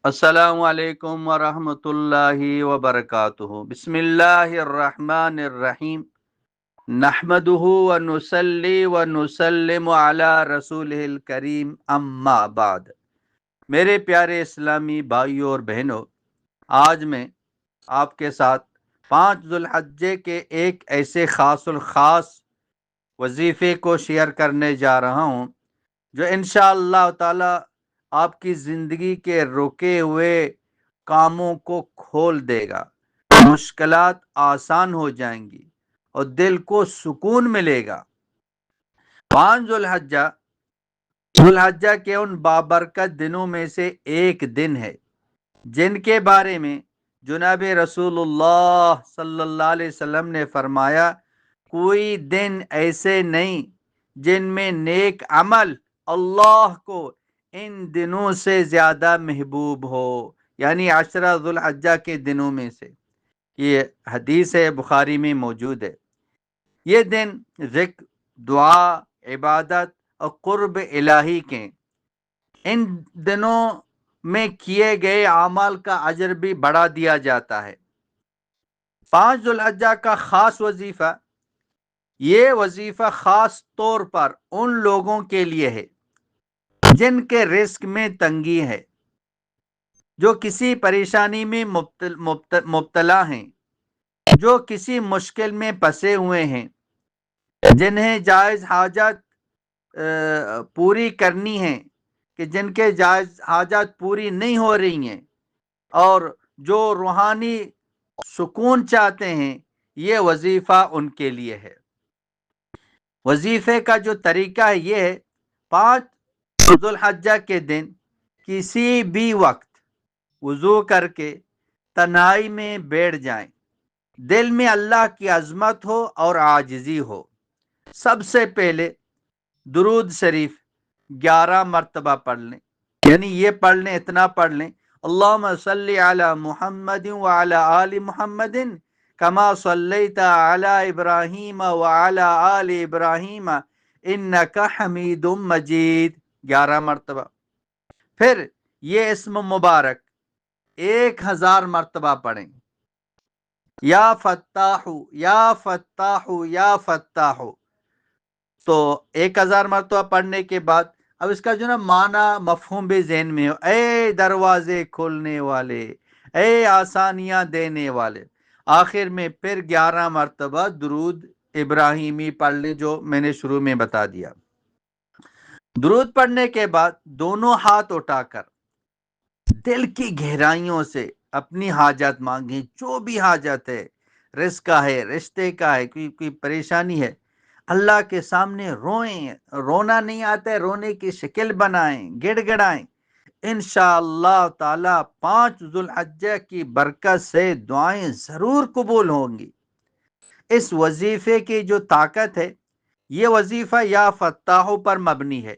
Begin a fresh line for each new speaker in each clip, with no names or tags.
السلام علیکم ورحمۃ اللہ وبرکاتہ۔ بسم اللہ الرحمن الرحیم، نحمدہ ونصلی ونسلم علی رسولہ الکریم، اما بعد۔ میرے پیارے اسلامی بھائیوں اور بہنوں، آج میں آپ کے ساتھ 5 ذوالحجہ کے ایک ایسے خاص الخاص وظیفے کو شیئر کرنے جا رہا ہوں جو انشاءاللہ تعالی آپ کی زندگی کے رکے ہوئے کاموں کو کھول دے گا، مشکلات آسان ہو جائیں گی اور دل کو سکون ملے گا۔ 5 ذوالحجہ کے ان بابرکت دنوں میں سے ایک دن ہے جن کے بارے میں جناب رسول اللہ صلی اللہ علیہ وسلم نے فرمایا، کوئی دن ایسے نہیں جن میں نیک عمل اللہ کو ان دنوں سے زیادہ محبوب ہو، یعنی 10 ذوالحجہ کے دنوں میں سے۔ یہ حدیث ہے، بخاری میں موجود ہے۔ یہ دن ذکر، دعا، عبادت اور قرب الہی کے، ان دنوں میں کیے گئے اعمال کا اجر بھی بڑھا دیا جاتا ہے۔ 5 ذوالحجہ کا خاص وظیفہ، یہ وظیفہ خاص طور پر ان لوگوں کے لیے ہے جن کے رزق میں تنگی ہے، جو کسی پریشانی میں مبتلا ہیں، جو کسی مشکل میں پھنسے ہوئے ہیں، جنہیں جائز حاجات پوری کرنی ہے کہ جن کے جائز حاجات پوری نہیں ہو رہی ہیں، اور جو روحانی سکون چاہتے ہیں، یہ وظیفہ ان کے لیے ہے۔ وظیفے کا جو طریقہ ہے یہ ہے، 5 ذوالحجہ کے دن کسی بھی وقت وضو کر کے تنہائی میں بیٹھ جائیں، دل میں اللہ کی عظمت ہو اور عاجزی ہو۔ سب سے پہلے درود شریف 11 مرتبہ پڑھ لیں، یعنی یہ پڑھ لیں، اتنا پڑھ لیں، اللہم صلی علی محمد وعلی آل محمد کما صلیت علی ابراہیم وعلی آل ابراہیم انک حمید مجید، 11 مرتبہ۔ پھر یہ اسم مبارک 1000 مرتبہ پڑھیں، یا فتاح یا فتاح یا فتاح۔ تو 1000 مرتبہ پڑھنے کے بعد اب اس کا جو نا معنی مفہوم بھی ذہن میں ہو، اے دروازے کھولنے والے، اے آسانیاں دینے والے۔ آخر میں پھر 11 مرتبہ درود ابراہیمی پڑھ لیں، جو میں نے شروع میں بتا دیا۔ درود پڑھنے کے بعد دونوں ہاتھ اٹھا کر دل کی گہرائیوں سے اپنی حاجت مانگیں، جو بھی حاجت ہے، رزق کا ہے، رشتے کا ہے، کوئی پریشانی ہے، اللہ کے سامنے روئیں۔ رونا نہیں آتا ہے، رونے کی شکل بنائیں، گڑ گڑائیں۔ انشاءاللہ تعالی 5 ذوالحجہ کی برکت سے دعائیں ضرور قبول ہوں گی۔ اس وظیفے کی جو طاقت ہے، یہ وظیفہ یا فتاحوں پر مبنی ہے،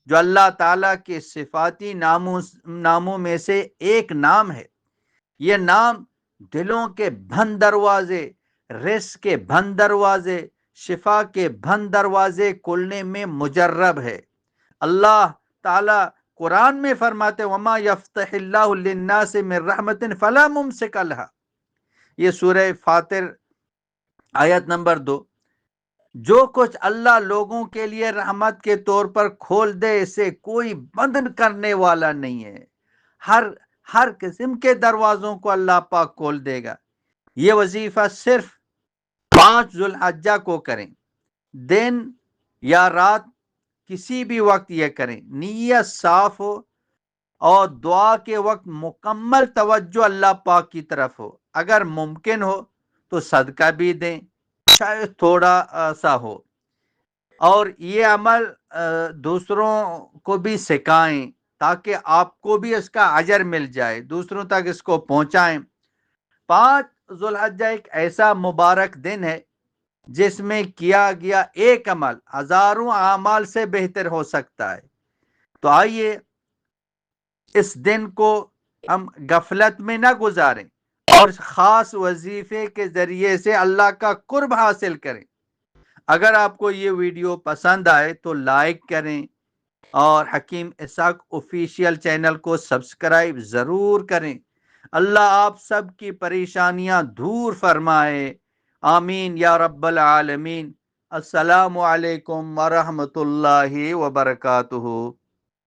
جو اللہ تعالیٰ کے صفاتی ناموں میں سے ایک نام ہے۔ یہ نام دلوں کے بند دروازے، رزق کے بند دروازے، شفا کے بند دروازے کھولنے میں مجرب ہے۔ اللہ تعالیٰ قرآن میں فرماتے وما یفتح اللہ للناس من رحمت فلا ممسک لہا، یہ سورہ فاطر آیت نمبر 2۔ جو کچھ اللہ لوگوں کے لیے رحمت کے طور پر کھول دے، اسے کوئی بند کرنے والا نہیں ہے۔ ہر قسم کے دروازوں کو اللہ پاک کھول دے گا۔ یہ وظیفہ صرف 5 ذوالحجہ کو کریں، دن یا رات کسی بھی وقت یہ کریں، نیت صاف ہو اور دعا کے وقت مکمل توجہ اللہ پاک کی طرف ہو۔ اگر ممکن ہو تو صدقہ بھی دیں، شاید تھوڑا سا ہو، اور یہ عمل دوسروں کو بھی سکھائیں تاکہ آپ کو بھی اس کا اجر مل جائے، دوسروں تک اس کو پہنچائیں۔ 5 ذوالحجہ ایک ایسا مبارک دن ہے جس میں کیا گیا ایک عمل ہزاروں اعمال سے بہتر ہو سکتا ہے۔ تو آئیے اس دن کو ہم غفلت میں نہ گزاریں اور خاص وظیفے کے ذریعے سے اللہ کا قرب حاصل کریں۔ اگر آپ کو یہ ویڈیو پسند آئے تو لائک کریں، اور حکیم اسحاق آفیشیل چینل کو سبسکرائب ضرور کریں۔ اللہ آپ سب کی پریشانیاں دور فرمائے، آمین یا رب العالمین۔ السلام علیکم ورحمۃ اللہ وبرکاتہ۔